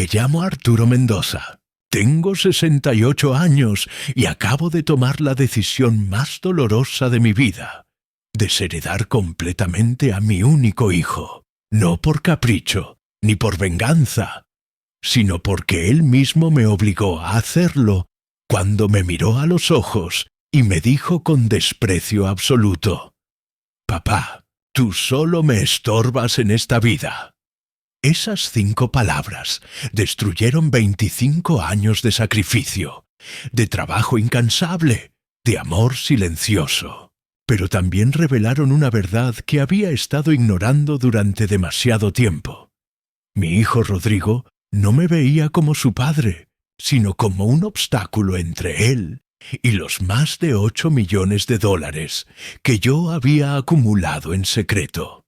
Me llamo Arturo Mendoza. Tengo 68 años y acabo de tomar la decisión más dolorosa de mi vida: desheredar completamente a mi único hijo. No por capricho, ni por venganza, sino porque él mismo me obligó a hacerlo cuando me miró a los ojos y me dijo con desprecio absoluto: «Papá, tú solo me estorbas en esta vida». Esas 5 palabras destruyeron 25 años de sacrificio, de trabajo incansable, de amor silencioso. Pero también revelaron una verdad que había estado ignorando durante demasiado tiempo. Mi hijo Rodrigo no me veía como su padre, sino como un obstáculo entre él y los más de 8 millones de dólares que yo había acumulado en secreto.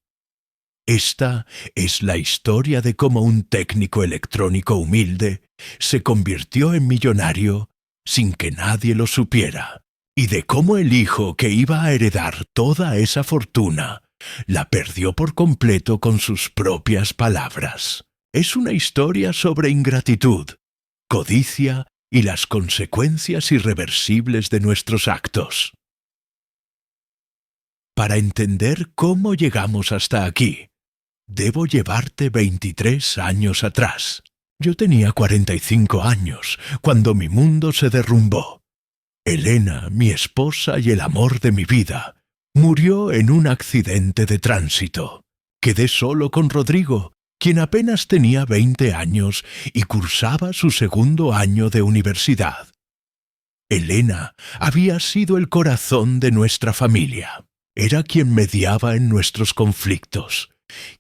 Esta es la historia de cómo un técnico electrónico humilde se convirtió en millonario sin que nadie lo supiera, y de cómo el hijo que iba a heredar toda esa fortuna la perdió por completo con sus propias palabras. Es una historia sobre ingratitud, codicia y las consecuencias irreversibles de nuestros actos. Para entender cómo llegamos hasta aquí, debo llevarte 23 años atrás. Yo tenía 45 años cuando mi mundo se derrumbó. Elena, mi esposa y el amor de mi vida, murió en un accidente de tránsito. Quedé solo con Rodrigo, quien apenas tenía 20 años y cursaba su segundo año de universidad. Elena había sido el corazón de nuestra familia. Era quien mediaba en nuestros conflictos,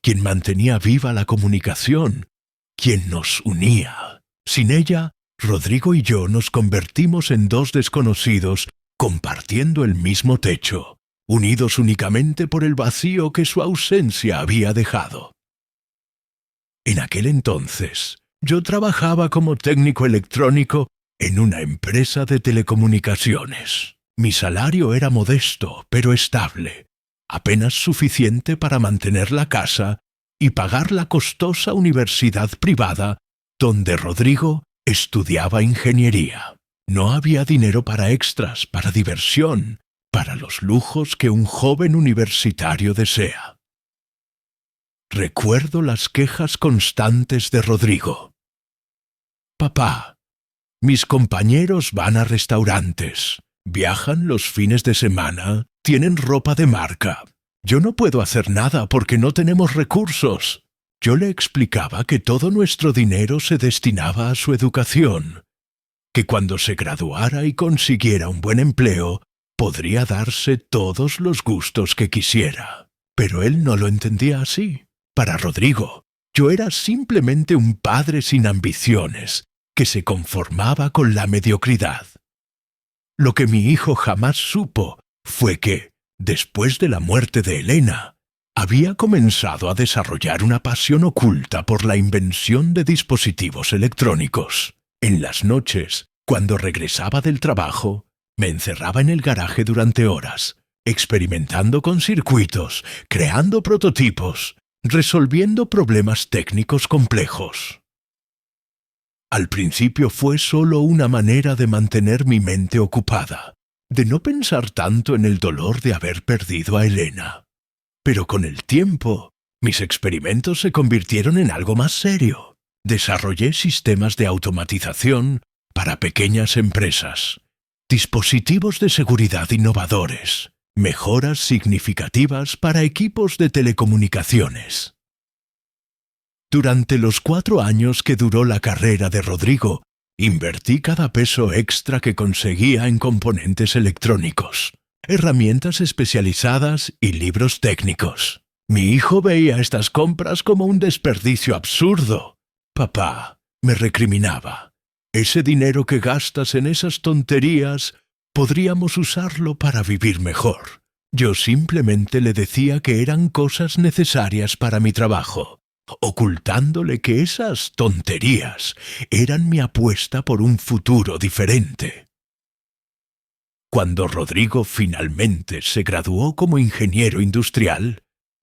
quien mantenía viva la comunicación, quien nos unía. Sin ella, Rodrigo y yo nos convertimos en 2 desconocidos compartiendo el mismo techo, unidos únicamente por el vacío que su ausencia había dejado. En aquel entonces, yo trabajaba como técnico electrónico en una empresa de telecomunicaciones. Mi salario era modesto, pero estable, apenas suficiente para mantener la casa y pagar la costosa universidad privada donde Rodrigo estudiaba ingeniería. No había dinero para extras, para diversión, para los lujos que un joven universitario desea. Recuerdo las quejas constantes de Rodrigo. «Papá, mis compañeros van a restaurantes, viajan los fines de semana, tienen ropa de marca. Yo no puedo hacer nada porque no tenemos recursos». Yo le explicaba que todo nuestro dinero se destinaba a su educación, que cuando se graduara y consiguiera un buen empleo, podría darse todos los gustos que quisiera. Pero él no lo entendía así. Para Rodrigo, yo era simplemente un padre sin ambiciones, que se conformaba con la mediocridad. Lo que mi hijo jamás supo fue que, después de la muerte de Elena, había comenzado a desarrollar una pasión oculta por la invención de dispositivos electrónicos. En las noches, cuando regresaba del trabajo, me encerraba en el garaje durante horas, experimentando con circuitos, creando prototipos, resolviendo problemas técnicos complejos. Al principio fue solo una manera de mantener mi mente ocupada, de no pensar tanto en el dolor de haber perdido a Elena. Pero con el tiempo, mis experimentos se convirtieron en algo más serio. Desarrollé sistemas de automatización para pequeñas empresas, dispositivos de seguridad innovadores, mejoras significativas para equipos de telecomunicaciones. Durante los 4 años que duró la carrera de Rodrigo, invertí cada peso extra que conseguía en componentes electrónicos, herramientas especializadas y libros técnicos. Mi hijo veía estas compras como un desperdicio absurdo. «Papá», me recriminaba, «ese dinero que gastas en esas tonterías, podríamos usarlo para vivir mejor». Yo simplemente le decía que eran cosas necesarias para mi trabajo, ocultándole que esas tonterías eran mi apuesta por un futuro diferente. Cuando Rodrigo finalmente se graduó como ingeniero industrial,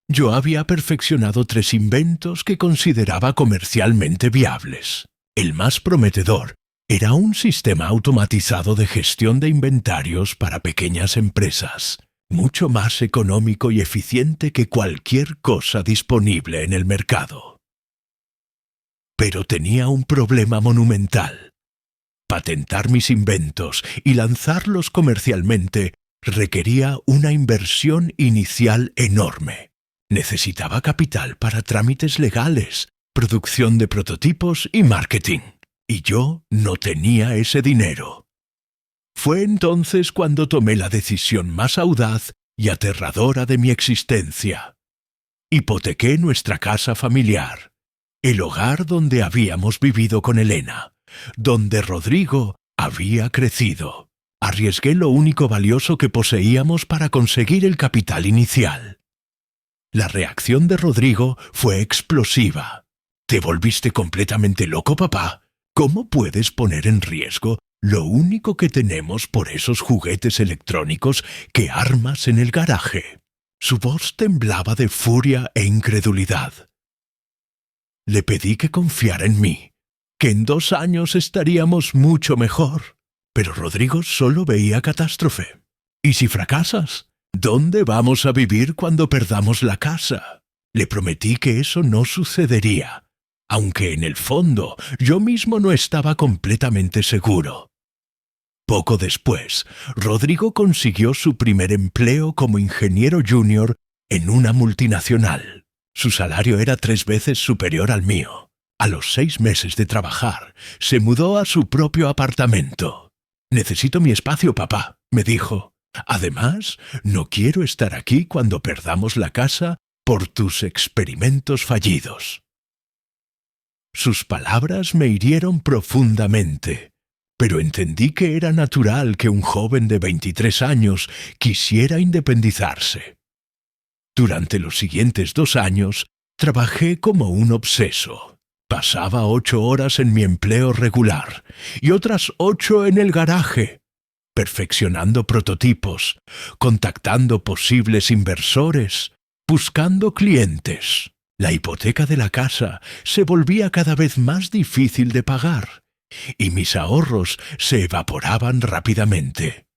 yo había perfeccionado 3 inventos que consideraba comercialmente viables. El más prometedor era un sistema automatizado de gestión de inventarios para pequeñas empresas, mucho más económico y eficiente que cualquier cosa disponible en el mercado. Pero tenía un problema monumental. Patentar mis inventos y lanzarlos comercialmente requería una inversión inicial enorme. Necesitaba capital para trámites legales, producción de prototipos y marketing. Y yo no tenía ese dinero. Fue entonces cuando tomé la decisión más audaz y aterradora de mi existencia. Hipotequé nuestra casa familiar, el hogar donde habíamos vivido con Elena, donde Rodrigo había crecido. Arriesgué lo único valioso que poseíamos para conseguir el capital inicial. La reacción de Rodrigo fue explosiva. ¿Te volviste completamente loco, papá? ¿Cómo puedes poner en riesgo lo único que tenemos por esos juguetes electrónicos que armas en el garaje? Su voz temblaba de furia e incredulidad. Le pedí que confiara en mí, que en 2 años estaríamos mucho mejor. Pero Rodrigo solo veía catástrofe. ¿Y si fracasas? ¿Dónde vamos a vivir cuando perdamos la casa? Le prometí que eso no sucedería, aunque en el fondo yo mismo no estaba completamente seguro. Poco después, Rodrigo consiguió su primer empleo como ingeniero junior en una multinacional. Su salario era 3 veces superior al mío. A los 6 meses de trabajar, se mudó a su propio apartamento. «Necesito mi espacio, papá», me dijo. «Además, no quiero estar aquí cuando perdamos la casa por tus experimentos fallidos». Sus palabras me hirieron profundamente, pero entendí que era natural que un joven de 23 años quisiera independizarse. Durante los siguientes 2 años, trabajé como un obseso. Pasaba 8 horas en mi empleo regular y otras 8 en el garaje, perfeccionando prototipos, contactando posibles inversores, buscando clientes. La hipoteca de la casa se volvía cada vez más difícil de pagar y mis ahorros se evaporaban rápidamente.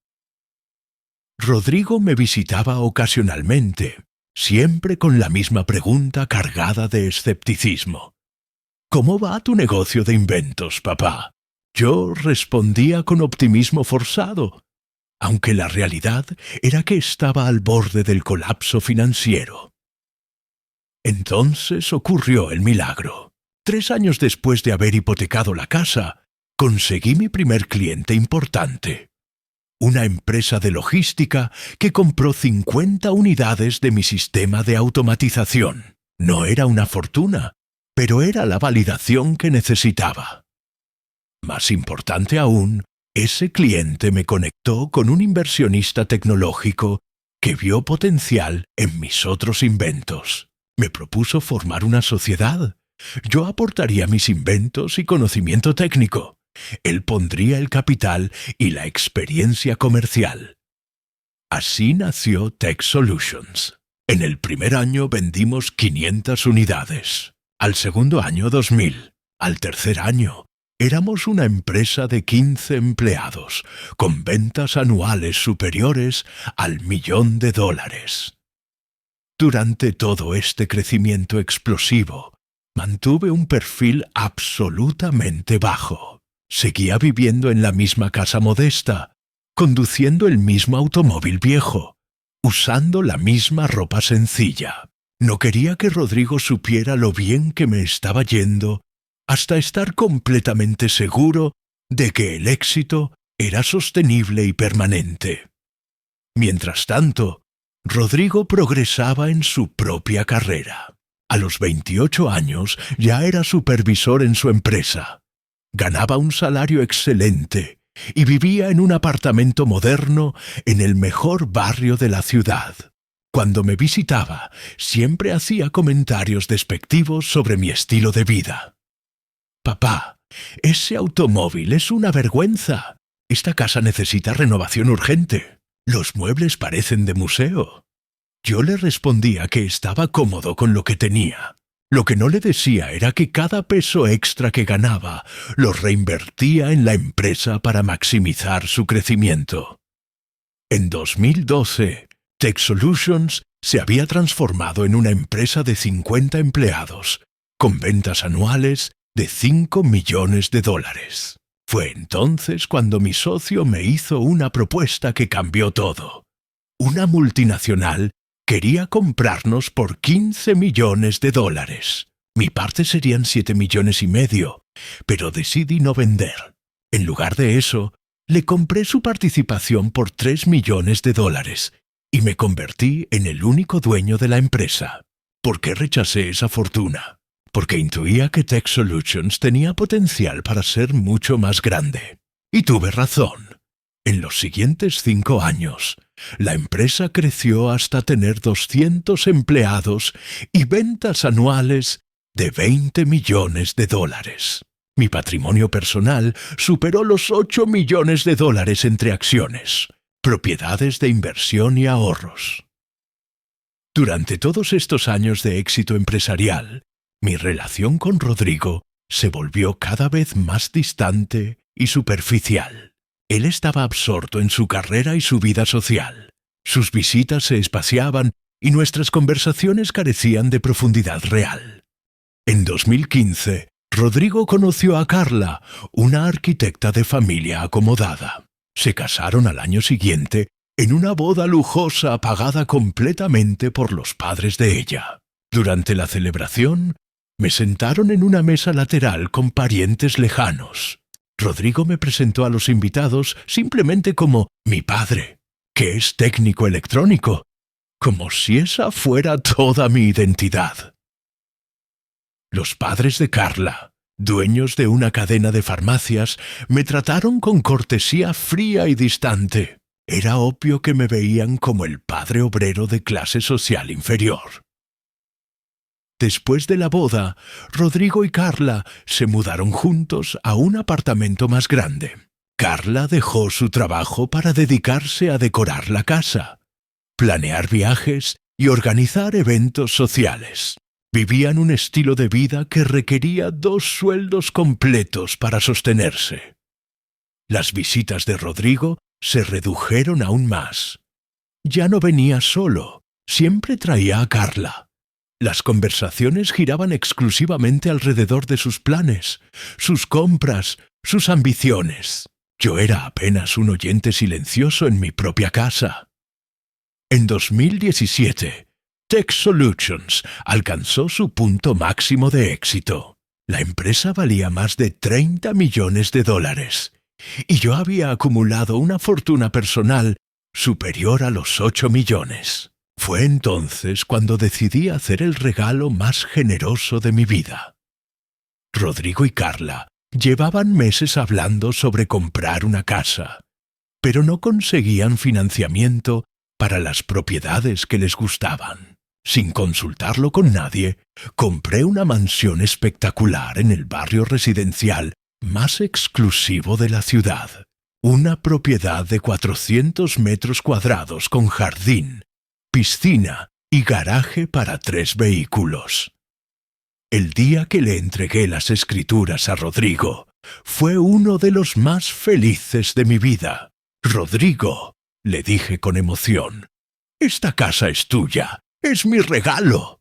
Rodrigo me visitaba ocasionalmente, siempre con la misma pregunta cargada de escepticismo. «¿Cómo va tu negocio de inventos, papá?» Yo respondía con optimismo forzado, aunque la realidad era que estaba al borde del colapso financiero. Entonces ocurrió el milagro. 3 años después de haber hipotecado la casa, conseguí mi primer cliente importante. Una empresa de logística que compró 50 unidades de mi sistema de automatización. No era una fortuna, pero era la validación que necesitaba. Más importante aún, ese cliente me conectó con un inversionista tecnológico que vio potencial en mis otros inventos. Me propuso formar una sociedad. Yo aportaría mis inventos y conocimiento técnico. Él pondría el capital y la experiencia comercial. Así nació Tech Solutions. En el primer año vendimos 500 unidades. Al segundo año 2000. Al tercer año éramos una empresa de 15 empleados, con ventas anuales superiores al $1.000.000. Durante todo este crecimiento explosivo, mantuve un perfil absolutamente bajo. Seguía viviendo en la misma casa modesta, conduciendo el mismo automóvil viejo, usando la misma ropa sencilla. No quería que Rodrigo supiera lo bien que me estaba yendo hasta estar completamente seguro de que el éxito era sostenible y permanente. Mientras tanto, Rodrigo progresaba en su propia carrera. A los 28 años ya era supervisor en su empresa. Ganaba un salario excelente y vivía en un apartamento moderno en el mejor barrio de la ciudad. Cuando me visitaba, siempre hacía comentarios despectivos sobre mi estilo de vida. «Papá, ese automóvil es una vergüenza. Esta casa necesita renovación urgente. Los muebles parecen de museo». Yo le respondía que estaba cómodo con lo que tenía. Lo que no le decía era que cada peso extra que ganaba lo reinvertía en la empresa para maximizar su crecimiento. En 2012, Tech Solutions se había transformado en una empresa de 50 empleados, con ventas anuales de $5 millones. Fue entonces cuando mi socio me hizo una propuesta que cambió todo. Una multinacional quería comprarnos por $15 millones. Mi parte serían $7,5 millones, pero decidí no vender. En lugar de eso, le compré su participación por $3 millones y me convertí en el único dueño de la empresa. ¿Por qué rechacé esa fortuna? Porque intuía que Tech Solutions tenía potencial para ser mucho más grande. Y tuve razón. En los siguientes 5 años, la empresa creció hasta tener 200 empleados y ventas anuales de $20 millones. Mi patrimonio personal superó los $8 millones entre acciones, propiedades de inversión y ahorros. Durante todos estos años de éxito empresarial, mi relación con Rodrigo se volvió cada vez más distante y superficial. Él estaba absorto en su carrera y su vida social. Sus visitas se espaciaban y nuestras conversaciones carecían de profundidad real. En 2015, Rodrigo conoció a Carla, una arquitecta de familia acomodada. Se casaron al año siguiente en una boda lujosa pagada completamente por los padres de ella. Durante la celebración, me sentaron en una mesa lateral con parientes lejanos. Rodrigo me presentó a los invitados simplemente como mi padre, que es técnico electrónico, como si esa fuera toda mi identidad. Los padres de Carla, dueños de una cadena de farmacias, me trataron con cortesía fría y distante. Era obvio que me veían como el padre obrero de clase social inferior. Después de la boda, Rodrigo y Carla se mudaron juntos a un apartamento más grande. Carla dejó su trabajo para dedicarse a decorar la casa, planear viajes y organizar eventos sociales. Vivían un estilo de vida que requería 2 sueldos completos para sostenerse. Las visitas de Rodrigo se redujeron aún más. Ya no venía solo, siempre traía a Carla. Las conversaciones giraban exclusivamente alrededor de sus planes, sus compras, sus ambiciones. Yo era apenas un oyente silencioso en mi propia casa. En 2017, Tech Solutions alcanzó su punto máximo de éxito. La empresa valía más de $30 millones y yo había acumulado una fortuna personal superior a los 8 millones. Fue entonces cuando decidí hacer el regalo más generoso de mi vida. Rodrigo y Carla llevaban meses hablando sobre comprar una casa, pero no conseguían financiamiento para las propiedades que les gustaban. Sin consultarlo con nadie, compré una mansión espectacular en el barrio residencial más exclusivo de la ciudad. Una propiedad de 400 metros cuadrados con jardín, piscina y garaje para 3 vehículos. El día que le entregué las escrituras a Rodrigo fue uno de los más felices de mi vida. «Rodrigo», le dije con emoción, «esta casa es tuya, es mi regalo».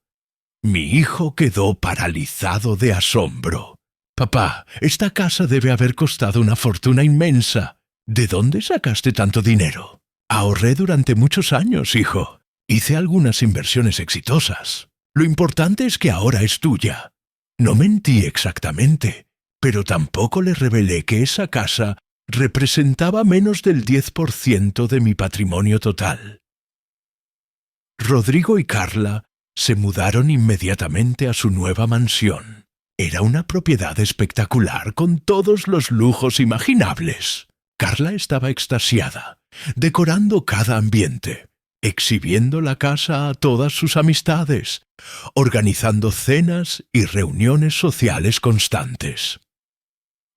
Mi hijo quedó paralizado de asombro. «Papá, esta casa debe haber costado una fortuna inmensa. ¿De dónde sacaste tanto dinero?» «Ahorré durante muchos años, hijo. Hice algunas inversiones exitosas. Lo importante es que ahora es tuya». No mentí exactamente, pero tampoco le revelé que esa casa representaba menos del 10% de mi patrimonio total. Rodrigo y Carla se mudaron inmediatamente a su nueva mansión. Era una propiedad espectacular con todos los lujos imaginables. Carla estaba extasiada, decorando cada ambiente, exhibiendo la casa a todas sus amistades, organizando cenas y reuniones sociales constantes.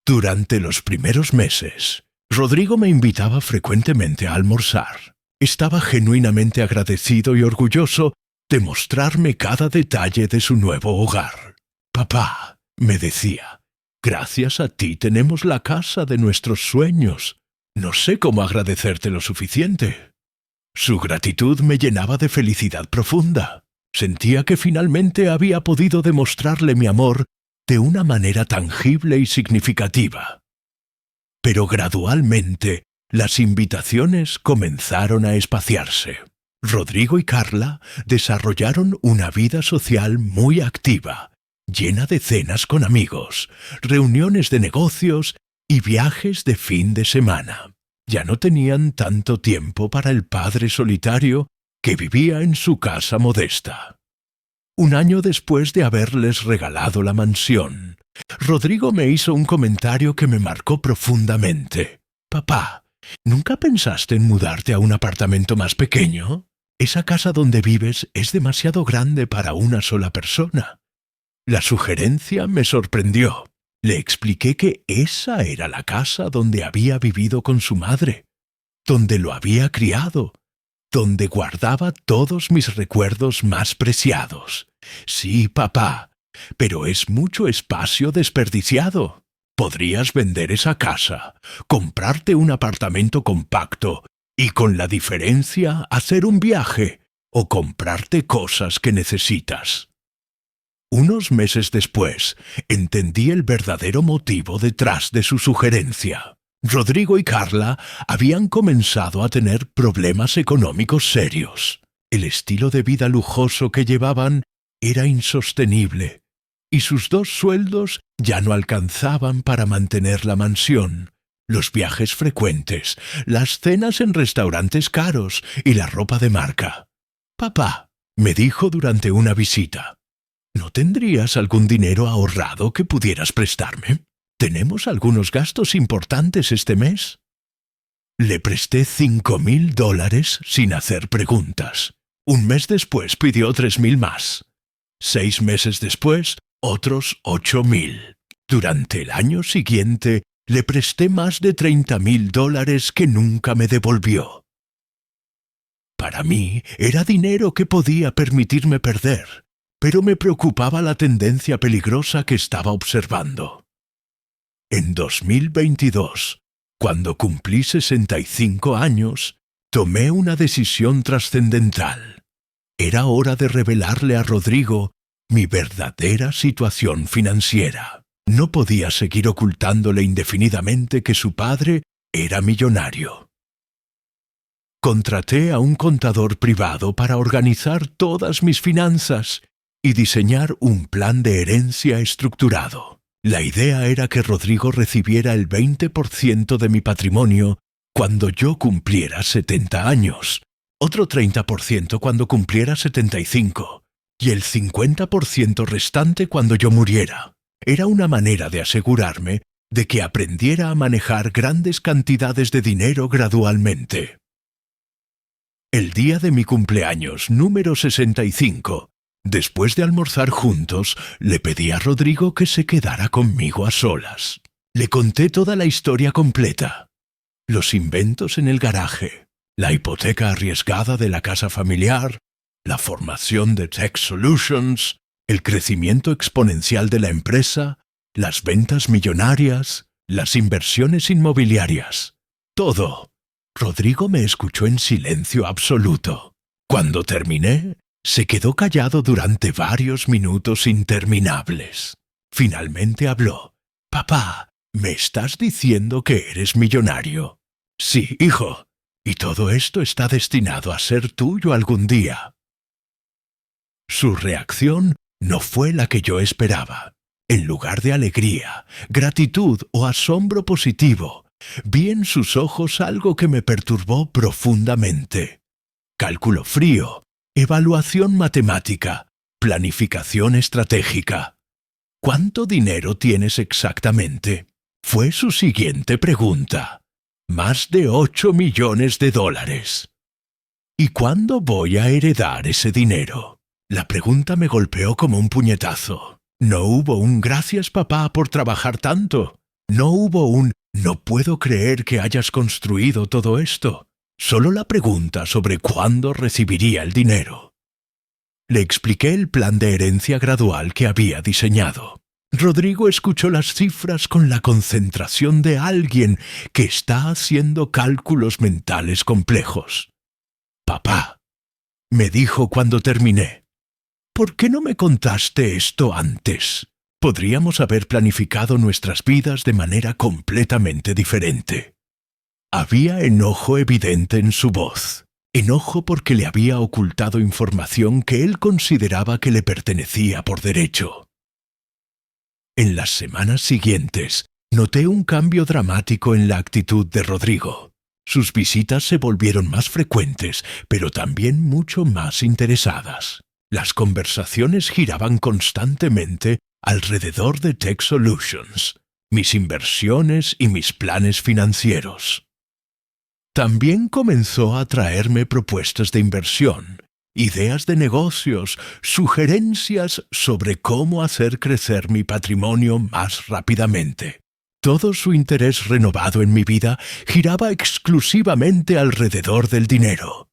Durante los primeros meses, Rodrigo me invitaba frecuentemente a almorzar. Estaba genuinamente agradecido y orgulloso de mostrarme cada detalle de su nuevo hogar. Papá, me decía, gracias a ti tenemos la casa de nuestros sueños. No sé cómo agradecerte lo suficiente. Su gratitud me llenaba de felicidad profunda. Sentía que finalmente había podido demostrarle mi amor de una manera tangible y significativa. Pero gradualmente las invitaciones comenzaron a espaciarse. Rodrigo y Carla desarrollaron una vida social muy activa, llena de cenas con amigos, reuniones de negocios y viajes de fin de semana. Ya no tenían tanto tiempo para el padre solitario que vivía en su casa modesta. Un año después de haberles regalado la mansión, Rodrigo me hizo un comentario que me marcó profundamente. Papá, ¿nunca pensaste en mudarte a un apartamento más pequeño? Esa casa donde vives es demasiado grande para una sola persona. La sugerencia me sorprendió. Le expliqué que esa era la casa donde había vivido con su madre, donde lo había criado, donde guardaba todos mis recuerdos más preciados. Sí, papá, pero es mucho espacio desperdiciado. Podrías vender esa casa, comprarte un apartamento compacto y con la diferencia hacer un viaje o comprarte cosas que necesitas. Unos meses después, entendí el verdadero motivo detrás de su sugerencia. Rodrigo y Carla habían comenzado a tener problemas económicos serios. El estilo de vida lujoso que llevaban era insostenible, y sus 2 sueldos ya no alcanzaban para mantener la mansión, los viajes frecuentes, las cenas en restaurantes caros y la ropa de marca. Papá, me dijo durante una visita, ¿no tendrías algún dinero ahorrado que pudieras prestarme? Tenemos algunos gastos importantes este mes. Le presté $5,000 sin hacer preguntas. Un mes después pidió 3,000 más. 6 meses después, otros 8,000. Durante el año siguiente, le presté más de $30,000 que nunca me devolvió. Para mí, era dinero que podía permitirme perder, pero me preocupaba la tendencia peligrosa que estaba observando. En 2022, cuando cumplí 65 años, tomé una decisión trascendental. Era hora de revelarle a Rodrigo mi verdadera situación financiera. No podía seguir ocultándole indefinidamente que su padre era millonario. Contraté a un contador privado para organizar todas mis finanzas y diseñar un plan de herencia estructurado. La idea era que Rodrigo recibiera el 20% de mi patrimonio cuando yo cumpliera 70 años, otro 30% cuando cumpliera 75 y el 50% restante cuando yo muriera. Era una manera de asegurarme de que aprendiera a manejar grandes cantidades de dinero gradualmente. El día de mi cumpleaños número 65, después de almorzar juntos, le pedí a Rodrigo que se quedara conmigo a solas. Le conté toda la historia completa. Los inventos en el garaje, la hipoteca arriesgada de la casa familiar, la formación de Tech Solutions, el crecimiento exponencial de la empresa, las ventas millonarias, las inversiones inmobiliarias. Todo. Rodrigo me escuchó en silencio absoluto. Cuando terminé, se quedó callado durante varios minutos interminables. Finalmente habló. «Papá, ¿me estás diciendo que eres millonario?» «Sí, hijo, y todo esto está destinado a ser tuyo algún día». Su reacción no fue la que yo esperaba. En lugar de alegría, gratitud o asombro positivo, vi en sus ojos algo que me perturbó profundamente. Cálculo frío, evaluación matemática, planificación estratégica. ¿Cuánto dinero tienes exactamente? Fue su siguiente pregunta. Más de $8 millones. ¿Y cuándo voy a heredar ese dinero? La pregunta me golpeó como un puñetazo. No hubo un «gracias papá por trabajar tanto». No hubo un «no puedo creer que hayas construido todo esto». Solo la pregunta sobre cuándo recibiría el dinero. Le expliqué el plan de herencia gradual que había diseñado. Rodrigo escuchó las cifras con la concentración de alguien que está haciendo cálculos mentales complejos. «Papá», me dijo cuando terminé, «¿por qué no me contaste esto antes? Podríamos haber planificado nuestras vidas de manera completamente diferente». Había enojo evidente en su voz. Enojo porque le había ocultado información que él consideraba que le pertenecía por derecho. En las semanas siguientes, noté un cambio dramático en la actitud de Rodrigo. Sus visitas se volvieron más frecuentes, pero también mucho más interesadas. Las conversaciones giraban constantemente alrededor de Tech Solutions, mis inversiones y mis planes financieros. También comenzó a traerme propuestas de inversión, ideas de negocios, sugerencias sobre cómo hacer crecer mi patrimonio más rápidamente. Todo su interés renovado en mi vida giraba exclusivamente alrededor del dinero.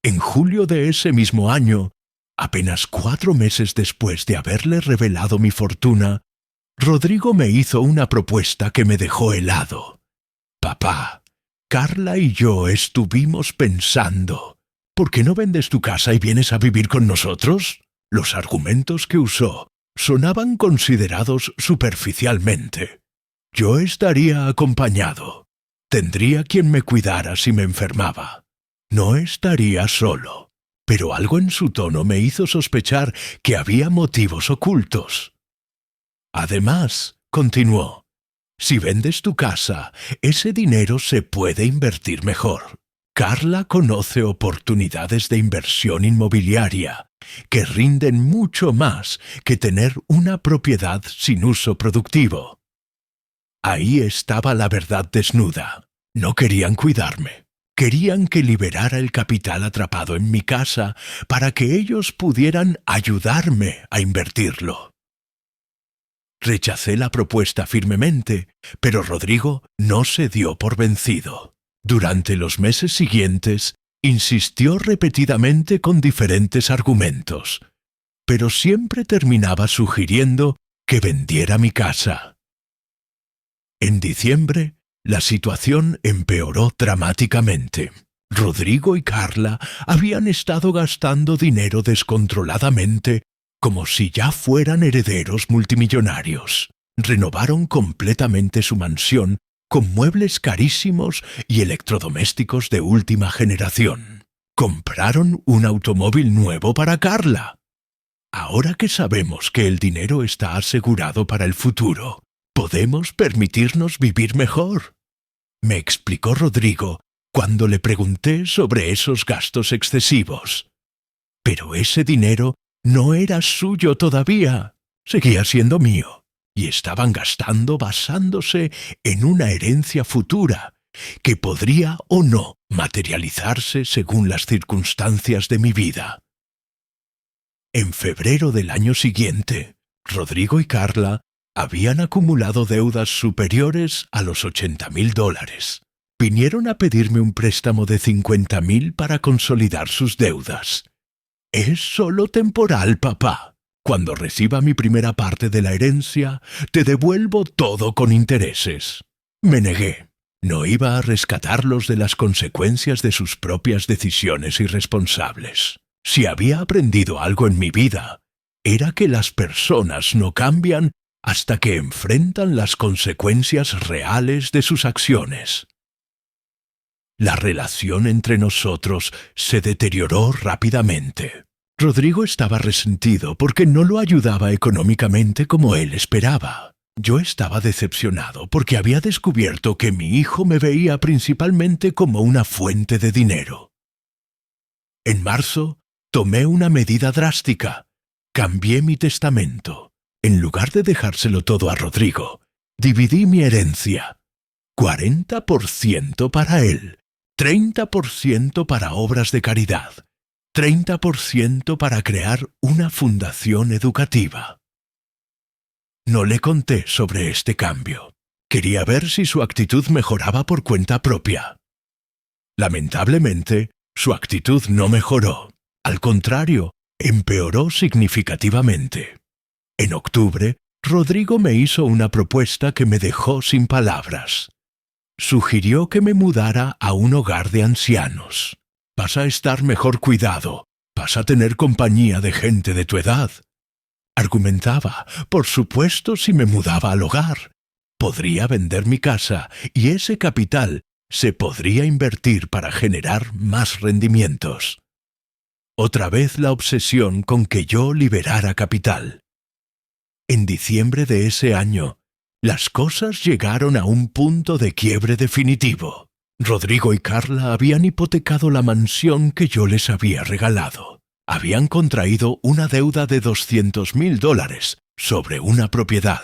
En julio de ese mismo año, apenas 4 meses después de haberle revelado mi fortuna, Rodrigo me hizo una propuesta que me dejó helado. «Papá, Carla y yo estuvimos pensando, ¿por qué no vendes tu casa y vienes a vivir con nosotros?» Los argumentos que usó sonaban considerados superficialmente. Yo estaría acompañado. Tendría quien me cuidara si me enfermaba. No estaría solo. Pero algo en su tono me hizo sospechar que había motivos ocultos. Además, continuó, si vendes tu casa, ese dinero se puede invertir mejor. Carla conoce oportunidades de inversión inmobiliaria que rinden mucho más que tener una propiedad sin uso productivo. Ahí estaba la verdad desnuda. No querían cuidarme. Querían que liberara el capital atrapado en mi casa para que ellos pudieran ayudarme a invertirlo. Rechacé la propuesta firmemente, pero Rodrigo no se dio por vencido. Durante los meses siguientes, insistió repetidamente con diferentes argumentos, pero siempre terminaba sugiriendo que vendiera mi casa. En diciembre, la situación empeoró dramáticamente. Rodrigo y Carla habían estado gastando dinero descontroladamente como si ya fueran herederos multimillonarios. Renovaron completamente su mansión con muebles carísimos y electrodomésticos de última generación. Compraron un automóvil nuevo para Carla. Ahora que sabemos que el dinero está asegurado para el futuro, podemos permitirnos vivir mejor, me explicó Rodrigo cuando le pregunté sobre esos gastos excesivos. Pero ese dinero no era suyo todavía, seguía siendo mío, y estaban gastando basándose en una herencia futura que podría o no materializarse según las circunstancias de mi vida. En febrero del año siguiente, Rodrigo y Carla habían acumulado deudas superiores a los $80,000. Vinieron a pedirme un préstamo de $50,000 para consolidar sus deudas. «Es solo temporal, papá. Cuando reciba mi primera parte de la herencia, te devuelvo todo con intereses». Me negué. No iba a rescatarlos de las consecuencias de sus propias decisiones irresponsables. Si había aprendido algo en mi vida, era que las personas no cambian hasta que enfrentan las consecuencias reales de sus acciones. La relación entre nosotros se deterioró rápidamente. Rodrigo estaba resentido porque no lo ayudaba económicamente como él esperaba. Yo estaba decepcionado porque había descubierto que mi hijo me veía principalmente como una fuente de dinero. En marzo, tomé una medida drástica. Cambié mi testamento. En lugar de dejárselo todo a Rodrigo, dividí mi herencia. 40% para él, 30% para obras de caridad, 30% para crear una fundación educativa. No le conté sobre este cambio. Quería ver si su actitud mejoraba por cuenta propia. Lamentablemente, su actitud no mejoró. Al contrario, empeoró significativamente. En octubre, Rodrigo me hizo una propuesta que me dejó sin palabras. Sugirió que me mudara a un hogar de ancianos. Vas a estar mejor cuidado, vas a tener compañía de gente de tu edad. Argumentaba, por supuesto, si me mudaba al hogar. Podría vender mi casa y ese capital se podría invertir para generar más rendimientos. Otra vez la obsesión con que yo liberara capital. En diciembre de ese año, las cosas llegaron a un punto de quiebre definitivo. Rodrigo y Carla habían hipotecado la mansión que yo les había regalado. Habían contraído una deuda de $200,000 sobre una propiedad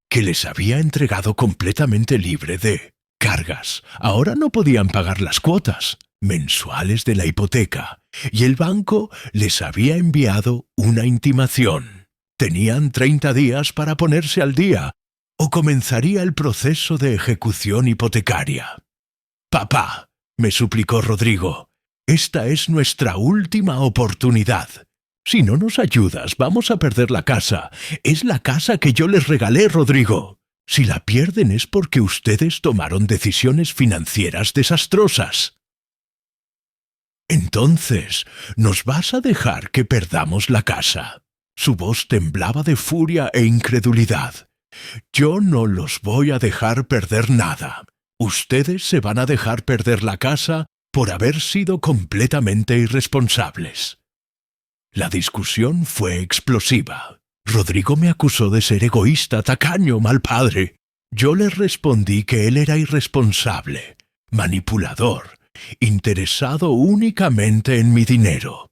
que les había entregado completamente libre de cargas. Ahora no podían pagar las cuotas mensuales de la hipoteca y el banco les había enviado una intimación. Tenían 30 días para ponerse al día o comenzaría el proceso de ejecución hipotecaria. «Papá», me suplicó Rodrigo, «esta es nuestra última oportunidad. Si no nos ayudas, vamos a perder la casa. Es la casa que yo les regalé, Rodrigo. Si la pierden es porque ustedes tomaron decisiones financieras desastrosas». «Entonces, ¿nos vas a dejar que perdamos la casa?» Su voz temblaba de furia e incredulidad. «Yo no los voy a dejar perder nada. Ustedes se van a dejar perder la casa por haber sido completamente irresponsables». La discusión fue explosiva. Rodrigo me acusó de ser egoísta, tacaño, mal padre. Yo le respondí que él era irresponsable, manipulador, interesado únicamente en mi dinero.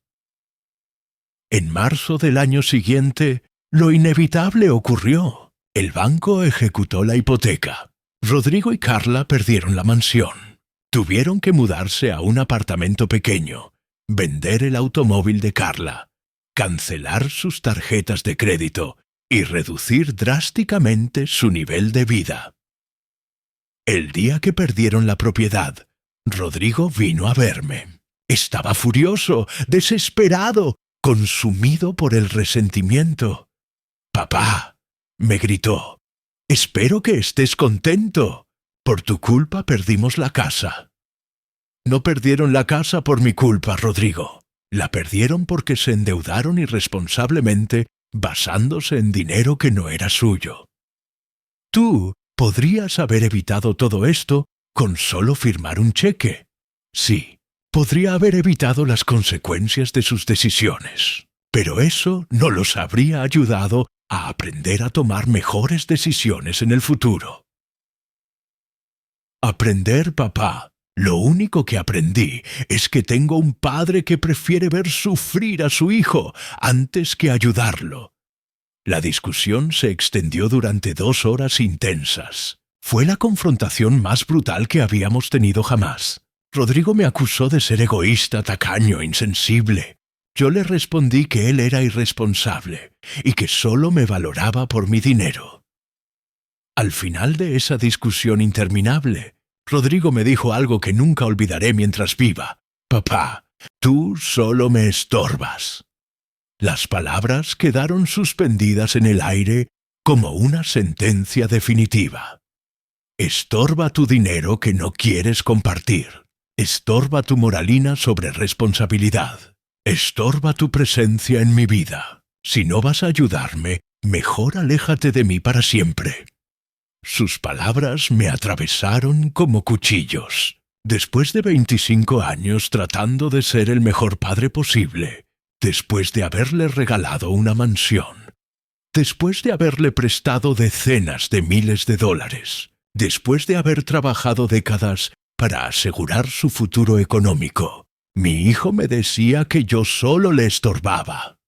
En marzo del año siguiente, lo inevitable ocurrió. El banco ejecutó la hipoteca. Rodrigo y Carla perdieron la mansión. Tuvieron que mudarse a un apartamento pequeño, vender el automóvil de Carla, cancelar sus tarjetas de crédito y reducir drásticamente su nivel de vida. El día que perdieron la propiedad, Rodrigo vino a verme. Estaba furioso, desesperado, consumido por el resentimiento. «Papá», me gritó, «espero que estés contento. Por tu culpa perdimos la casa». «No perdieron la casa por mi culpa, Rodrigo. La perdieron porque se endeudaron irresponsablemente basándose en dinero que no era suyo. Tú podrías haber evitado todo esto con solo firmar un cheque. Sí, podría haber evitado las consecuencias de sus decisiones, pero eso no los habría ayudado a aprender a tomar mejores decisiones en el futuro». «Aprender, papá. Lo único que aprendí es que tengo un padre que prefiere ver sufrir a su hijo antes que ayudarlo». La discusión se extendió durante 2 horas intensas. Fue la confrontación más brutal que habíamos tenido jamás. Rodrigo me acusó de ser egoísta, tacaño, insensible. Yo le respondí que él era irresponsable y que solo me valoraba por mi dinero. Al final de esa discusión interminable, Rodrigo me dijo algo que nunca olvidaré mientras viva. «Papá, tú solo me estorbas». Las palabras quedaron suspendidas en el aire como una sentencia definitiva. Estorba tu dinero que no quieres compartir. Estorba tu moralina sobre responsabilidad. Estorba tu presencia en mi vida. Si no vas a ayudarme, mejor aléjate de mí para siempre. Sus palabras me atravesaron como cuchillos. Después de 25 años tratando de ser el mejor padre posible, después de haberle regalado una mansión, después de haberle prestado decenas de miles de dólares, después de haber trabajado décadas para asegurar su futuro económico, mi hijo me decía que yo solo le estorbaba.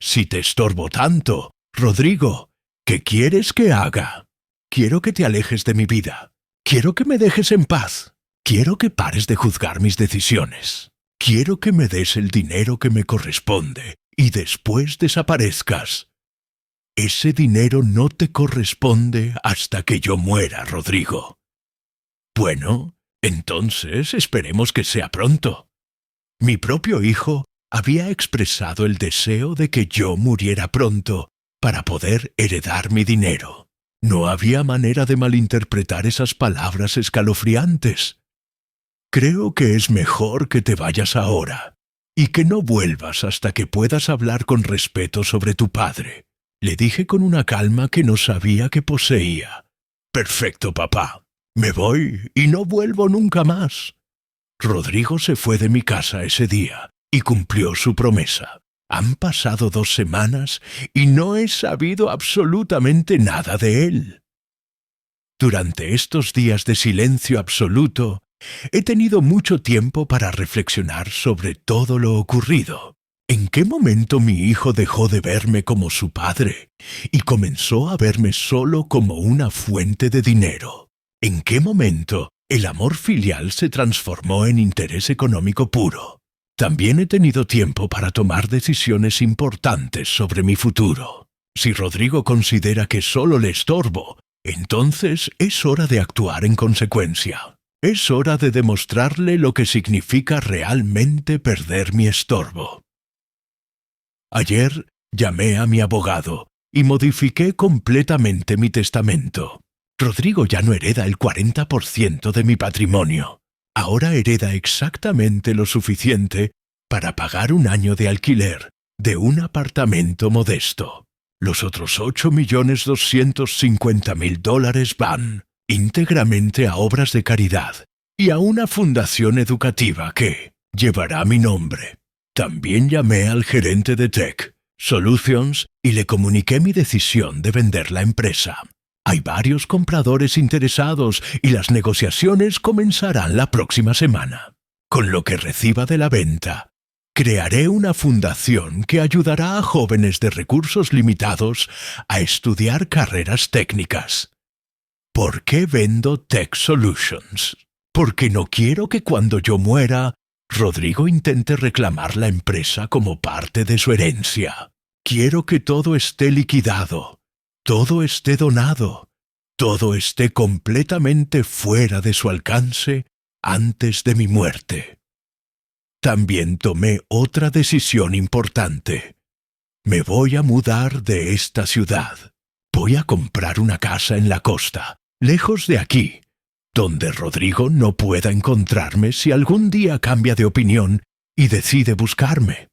«Si te estorbo tanto, Rodrigo, ¿qué quieres que haga? Quiero que te alejes de mi vida. Quiero que me dejes en paz. Quiero que pares de juzgar mis decisiones. Quiero que me des el dinero que me corresponde y después desaparezcas. Ese dinero no te corresponde hasta que yo muera, Rodrigo». «Bueno, entonces esperemos que sea pronto. Mi propio hijo había expresado el deseo de que yo muriera pronto para poder heredar mi dinero. No había manera de malinterpretar esas palabras escalofriantes. Creo que es mejor que te vayas ahora y que no vuelvas hasta que puedas hablar con respeto sobre tu padre, le dije con una calma que no sabía que poseía. Perfecto, papá. Me voy y no vuelvo nunca más. Rodrigo se fue de mi casa ese día y cumplió su promesa. Han pasado 2 semanas y no he sabido absolutamente nada de él. Durante estos días de silencio absoluto, he tenido mucho tiempo para reflexionar sobre todo lo ocurrido. ¿En qué momento mi hijo dejó de verme como su padre y comenzó a verme solo como una fuente de dinero? ¿En qué momento el amor filial se transformó en interés económico puro? También he tenido tiempo para tomar decisiones importantes sobre mi futuro. Si Rodrigo considera que solo le estorbo, entonces es hora de actuar en consecuencia. Es hora de demostrarle lo que significa realmente perder mi estorbo. Ayer llamé a mi abogado y modifiqué completamente mi testamento. Rodrigo ya no hereda el 40% de mi patrimonio. Ahora hereda exactamente lo suficiente para pagar un año de alquiler de un apartamento modesto. Los otros $8.250.000 van íntegramente a obras de caridad y a una fundación educativa que llevará mi nombre. También llamé al gerente de Tech Solutions y le comuniqué mi decisión de vender la empresa. Hay varios compradores interesados y las negociaciones comenzarán la próxima semana. Con lo que reciba de la venta, crearé una fundación que ayudará a jóvenes de recursos limitados a estudiar carreras técnicas. ¿Por qué vendo Tech Solutions? Porque no quiero que cuando yo muera, Rodrigo intente reclamar la empresa como parte de su herencia. Quiero que todo esté liquidado, todo esté donado, todo esté completamente fuera de su alcance antes de mi muerte. También tomé otra decisión importante. Me voy a mudar de esta ciudad. Voy a comprar una casa en la costa, lejos de aquí, donde Rodrigo no pueda encontrarme si algún día cambia de opinión y decide buscarme.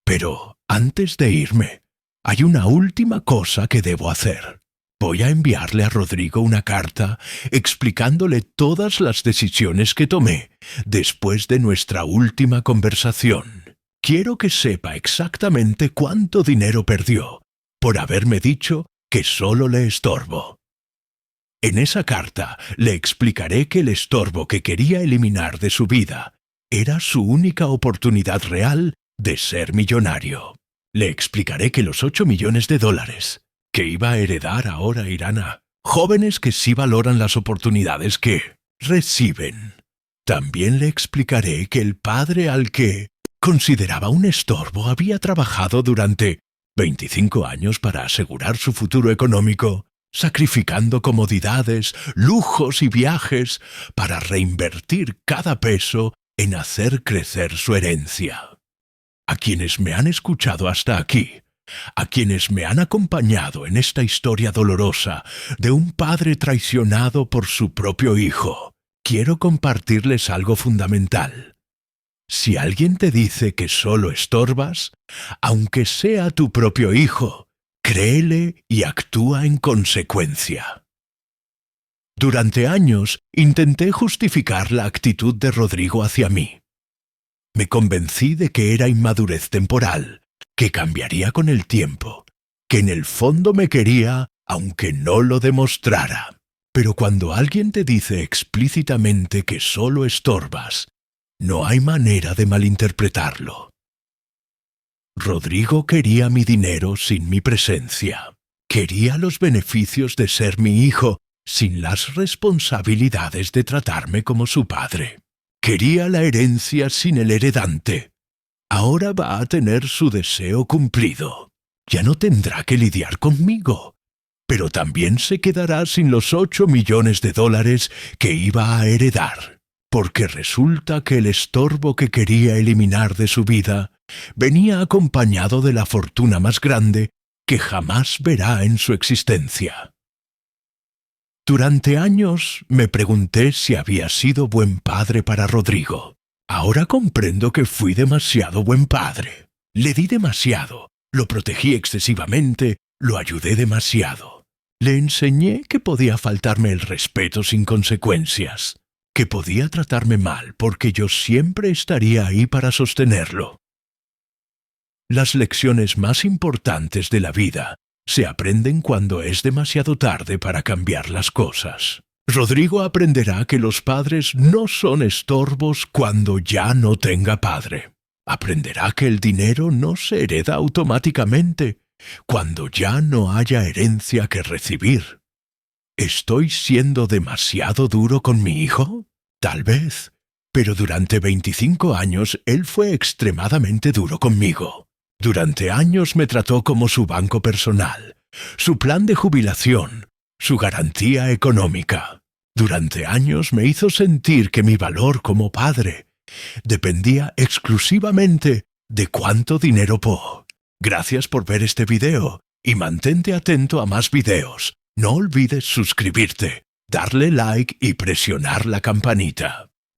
Pero antes de irme, hay una última cosa que debo hacer. Voy a enviarle a Rodrigo una carta explicándole todas las decisiones que tomé después de nuestra última conversación. Quiero que sepa exactamente cuánto dinero perdió por haberme dicho que solo le estorbo. En esa carta le explicaré que el estorbo que quería eliminar de su vida era su única oportunidad real de ser millonario. Le explicaré que los $8 millones que iba a heredar ahora irán a jóvenes que sí valoran las oportunidades que reciben. También le explicaré que el padre al que consideraba un estorbo había trabajado durante 25 años para asegurar su futuro económico, sacrificando comodidades, lujos y viajes para reinvertir cada peso en hacer crecer su herencia. A quienes me han escuchado hasta aquí, a quienes me han acompañado en esta historia dolorosa de un padre traicionado por su propio hijo, quiero compartirles algo fundamental. Si alguien te dice que solo estorbas, aunque sea tu propio hijo, créele y actúa en consecuencia. Durante años intenté justificar la actitud de Rodrigo hacia mí. Me convencí de que era inmadurez temporal, que cambiaría con el tiempo, que en el fondo me quería aunque no lo demostrara. Pero cuando alguien te dice explícitamente que solo estorbas, no hay manera de malinterpretarlo. Rodrigo quería mi dinero sin mi presencia. Quería los beneficios de ser mi hijo sin las responsabilidades de tratarme como su padre. Quería la herencia sin el heredante. Ahora va a tener su deseo cumplido. Ya no tendrá que lidiar conmigo. Pero también se quedará sin los $8 millones que iba a heredar. Porque resulta que el estorbo que quería eliminar de su vida venía acompañado de la fortuna más grande que jamás verá en su existencia. Durante años me pregunté si había sido buen padre para Rodrigo. Ahora comprendo que fui demasiado buen padre. Le di demasiado, lo protegí excesivamente, lo ayudé demasiado. Le enseñé que podía faltarme el respeto sin consecuencias, que podía tratarme mal porque yo siempre estaría ahí para sostenerlo. Las lecciones más importantes de la vida se aprenden cuando es demasiado tarde para cambiar las cosas. Rodrigo aprenderá que los padres no son estorbos cuando ya no tenga padre. Aprenderá que el dinero no se hereda automáticamente cuando ya no haya herencia que recibir. ¿Estoy siendo demasiado duro con mi hijo? Tal vez, pero durante 25 años él fue extremadamente duro conmigo. Durante años me trató como su banco personal, su plan de jubilación, su garantía económica. Durante años me hizo sentir que mi valor como padre dependía exclusivamente de cuánto dinero puedo. Gracias por ver este video y mantente atento a más videos. No olvides suscribirte, darle like y presionar la campanita.